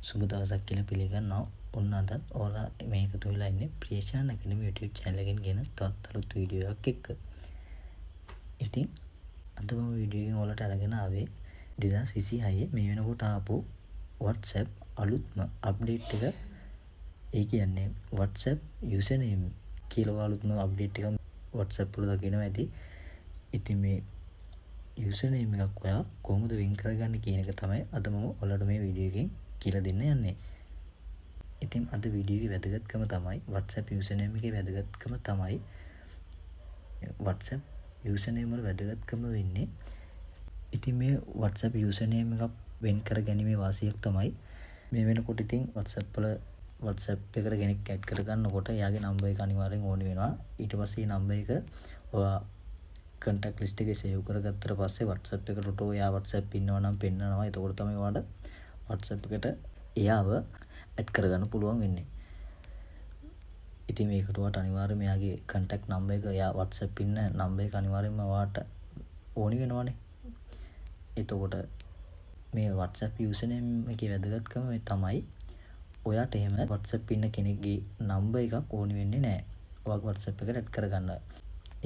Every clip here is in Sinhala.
සුබ දවසක් කියලා පිළිගන්නවා. ඔන්න අදත් ඔයාලා මේ එකතු වෙලා ඉන්නේ ප්‍රියශාන් අකැඩමි YouTube channel එකෙන් ගෙන තවත් අලුත් වීඩියෝ එකක් එක්ක. ඉතින් අද මම වීඩියෝ එකෙන් ඔයාලට අරගෙන ආවේ 2026 මේ වෙනකොට ආපු WhatsApp අලුත්ම අප්ඩේට් එක. ඒ කියන්නේ WhatsApp username කියලා අලුත්ම අප්ඩේට් එකක් WhatsApp වල දකිනවා ඇති. ඉතින් මේ username එකක් ඔයා කොහොමද වෙන් කරගන්නේ කියන එක තමයි අද මම ඔයාලට මේ වීඩියෝ එකෙන් කියලා දෙන්න යන්නේ. ඉතින් අද වීඩියෝ එකේ වැදගත්කම තමයි WhatsApp username එකේ වැදගත්කම තමයි WhatsApp username වල වැදගත්කම වෙන්නේ. ඉතින් මේ WhatsApp username එකක් වෙන් කර ගැනීමේ වාසියක් තමයි මේ වෙනකොට ඉතින් WhatsApp එකට කෙනෙක් ඇඩ් කර ගන්නකොට එයාගේ නම්බර් එක අනිවාර්යෙන් ඕනි වෙනවා. ඊට පස්සේ මේ නම්බර් එක ඔයා contact list එකේ save කරගත්තට පස්සේ WhatsApp එකට ඔයා WhatsApp ඉන්නවා නම් පෙන්නනවා. එතකොට තමයි ඔයාලට WhatsApp එකට එයාව ඇඩ් කරගන්න පුළුවන් වෙන්නේ. ඉතින් මේකට ඔයාලට අනිවාර්යයෙන් එයාගේ contact number එක එයා WhatsApp ඉන්න number එක අනිවාර්යයෙන්ම ඔයාලට ඕනි වෙනවනේ. එතකොට මේ WhatsApp username එකේ වැදගත්කම තමයි ඔයාට එහෙම WhatsApp ඉන්න කෙනෙක්ගේ number එකක් ඕනි වෙන්නේ නැහැ. ඔයාගේ WhatsApp එකට ඇඩ් කරගන්න.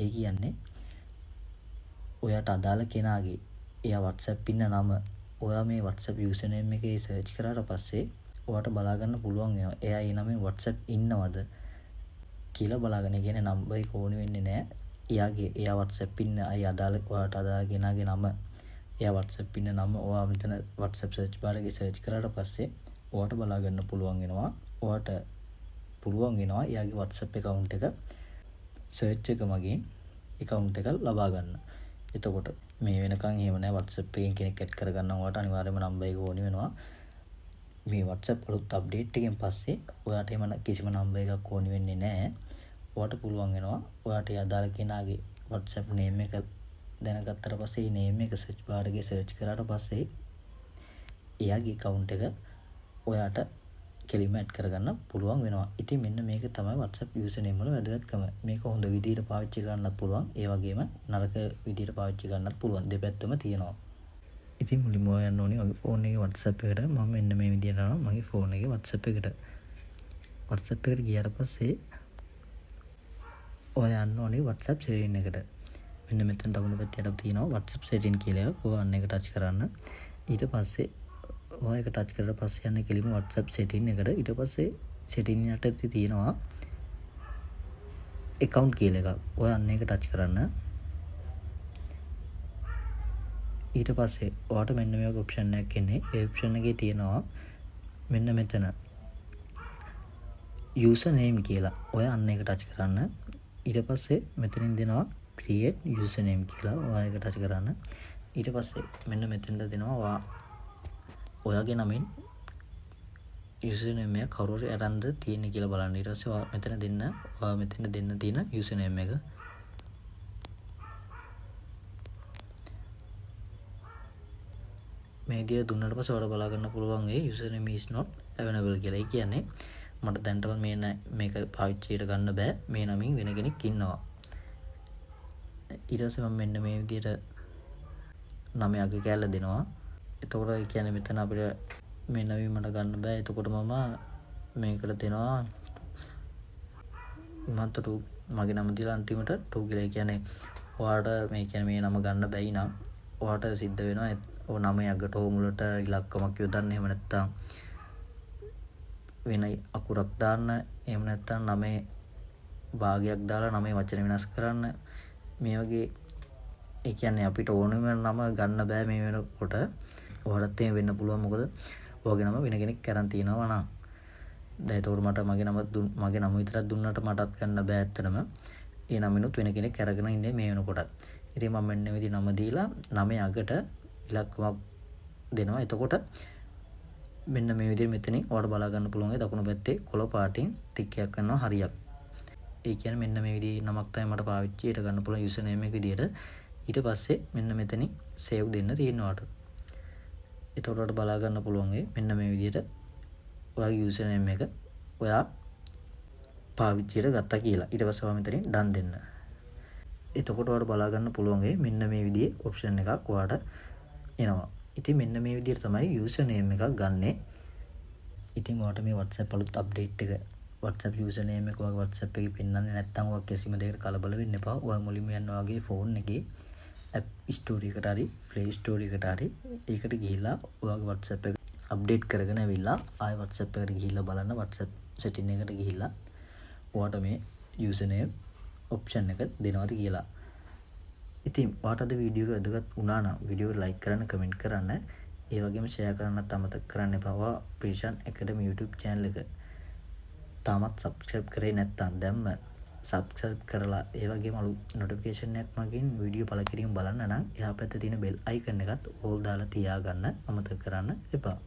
ඒ කියන්නේ ඔයාට අදාළ කෙනාගේ එයා WhatsApp ඉන්න නම ඔයා මේ WhatsApp username එකේ search කරාට පස්සේ ඔයාට බලා ගන්න පුළුවන් වෙනවා. එයා ඒ නමෙන් WhatsApp ඉන්නවද කියලා බලාගෙන කියන්නේ නම්බර් එක ඕනි වෙන්නේ නැහැ. එයා WhatsApp ඉන්න ඔයාට අදාළ කෙනාගේ නම එයා WhatsApp ඉන්න නම ඔයා මෙතන WhatsApp search bar එකේ search කරාට පස්සේ ඔයාට බලා ගන්න පුළුවන් වෙනවා. ඔයාට පුළුවන් වෙනවා එයාගේ WhatsApp account එක search එක මගින් account එක ලබා ගන්න. එතකොට මේ වෙනකන් එහෙම නැහැ. WhatsApp එකෙන් කෙනෙක් ඇඩ් කරගන්න ඔයාට අනිවාර්යයෙන්ම නම්බර් එක ඕනි වෙනවා. මේ WhatsApp අලුත් අප්ඩේට් එකෙන් පස්සේ ඔයාට එහෙම කිසිම නම්බර් එකක් ඕනි වෙන්නේ නැහැ. ඔයාට පුළුවන් වෙනවා ඔයාට අදාළ කෙනාගේ WhatsApp name එක දැනගත්තට පස්සේ මේ name එක search bar එකේ search කරාට පස්සේ එයාගේ account එක ඔයාට කෙලින්ම ඇඩ් කරගන්න පුළුවන් වෙනවා. ඉතින් මෙන්න මේක තමයි WhatsApp username වල වැදගත්කම. මේක හොඳ විදිහට පාවිච්චි කරන්නත් පුළුවන්. ඒ වගේම නරක විදිහට පාවිච්චි කරන්නත් පුළුවන්. දෙපැත්තම තියෙනවා. ඉතින් මුලින්ම යන්න ඕනේ ඔය ෆෝන් එකේ WhatsApp එකට. මම මෙන්න මේ විදිහට යනවා මගේ ෆෝන් එකේ WhatsApp එකට. WhatsApp එකට ගියාට පස්සේ ඔය යන්න ඕනේ WhatsApp setting එකට. මෙන්න මෙතන දකුණු පැත්තේ යට තියෙනවා WhatsApp setting කියලා එකක්. ඔය අන්න එක ටච් කරන්න. ඊට පස්සේ ඔය එක ටච් කරලා පස්සේ යන්න කෙලිම WhatsApp setting එකට. ඊට පස්සේ setting යටතේ තියෙනවා account කියලා එකක්. ඔය අන්න එක ටච් කරන්න. ඊට පස්සේ ඔයාට මෙන්න මේ වගේ ඔප්ෂන් එකක් එන්නේ. ඒ ඔප්ෂන් එකේ තියෙනවා මෙන්න මෙතන user name කියලා. ඔය අන්න එක ටච් කරන්න. ඊට පස්සේ මෙතනින් දෙනවා create user name කියලා. ඔය එක ටච් කරන්න. ඊට පස්සේ මෙන්න මෙතනට දෙනවා ඔයාගේ නමින් user name එක කවුරු හරි අරන්ද තියෙන්නේ කියලා බලන්න. ඊට පස්සේ ඔයා මෙතන දෙන්න තියෙන user name එක මේ විදියට දුන්නාට පස්සේ ඔයාලා බලා ගන්න පුළුවන් ඒ username is not available කියලා. ඒ කියන්නේ මට දැනටම මේක පාවිච්චියට ගන්න බෑ. මේ නමින් වෙන කෙනෙක් ඉන්නවා. ඊට පස්සේ මම මෙන්න මේ විදියට නම යගේ කැල්ල දෙනවා. එතකොට ඒ කියන්නේ මෙතන අපිට මේ නමින් මට ගන්න බෑ. එතකොට මම මේකට දෙනවා මන්ට මගේ නම දීලා අන්තිමට 2 කියලා. ඒ කියන්නේ ඔයාට මේ කියන්නේ මේ නම ගන්න බැයි නම් ඔයාට සිද්ධ වෙනවා ඔය නම යකට මුලට ඉලක්කමක් යොදන්න. එහෙම නැත්නම් වෙන අකුරක් දාන්න. එහෙම නැත්නම් නමේ භාගයක් දාලා නමේ වචන වෙනස් කරන්න. මේ වගේ ඒ කියන්නේ අපිට ඕනම නම ගන්න බෑ මේ වෙනකොට. ඔයාලත් එහෙම වෙන්න පුළුවන්. මොකද ඔයගේ නම වෙන කෙනෙක් කරන් තියනවා නම්. දැන් ඒතකොට මට මගේ නම විතරක් දුන්නට මටත් ගන්න බෑ ඇත්තටම. ඒ නමිනුත් වෙන කෙනෙක් අරගෙන ඉන්නේ මේ වෙනකොටත්. ඉතින් මම මෙන්න මේ විදිහ නම දීලා නමේ අගට ඉලක්කමක් දෙනවා. එතකොට මෙන්න මේ විදිහට මෙතනින් ඔයාලට බලා ගන්න පුළුවන් දකුණු පැත්තේ කොළ පාටින් ටික් එකක් කරනවා හරියක්. ඒ කියන්නේ මෙන්න මේ විදිහේ නමක් තමයි මට පාවිච්චියට ගන්න පුළුවන් user name එක විදිහට. ඊට පස්සේ මෙන්න මෙතනින් save දෙන්න තියෙනවාට. එතකොට බලා ගන්න පුළුවන් මෙන්න මේ විදිහට ඔයාගේ user name එක ඔයා පාවිච්චියට ගත්තා කියලා. ඊට පස්සේ ඔයා මෙතනින් done දෙන්න. එතකොට ඔයාලට බලා ගන්න පුළුවන් මෙන්න මේ විදිහේ option එකක් ඔයාට එනවා. ඉතින් මෙන්න මේ විදිහට තමයි user name එකක් ගන්නෙ. ඉතින් ඔයාලට මේ WhatsApp අලුත් අප්ඩේට් එක WhatsApp user name එක ඔයාගේ WhatsApp එකේ පෙන්නන්නේ නැත්නම් ඔයා කිසිම දෙයකට කලබල වෙන්න එපා. ඔයා මුලින්ම යන්න ඔයාගේ ෆෝන් එකේ App Store එකට හරි Play Store එකට හරි ඒකට ගිහිල්ලා ඔයාගේ WhatsApp එක අප්ඩේට් කරගෙන ඇවිල්ලා ආයෙ WhatsApp එකට ගිහිල්ලා බලන්න WhatsApp setting එකට ගිහිල්ලා ඔයාට මේ user name option එක දෙනවද කියලා. ඉතින් ඔයාට අද වීඩියෝ එක වැදගත් වුණා නම් වීඩියෝ එක like කරන්න, comment කරන්න, ඒ වගේම share කරන්නත් අමතක කරන්න එපා. ඔයා ප්‍රිෂාන් academy YouTube channel එක තාමත් subscribe කරේ නැත්නම් දැම්ම subscribe කරලා ඒ වගේම අලුත් notification එකක් මගින් වීඩියෝ පළ කිරීම බලන්න නම් එහා පැත්තේ තියෙන bell icon එකත් all දාලා තියාගන්න අමතක කරන්න එපා.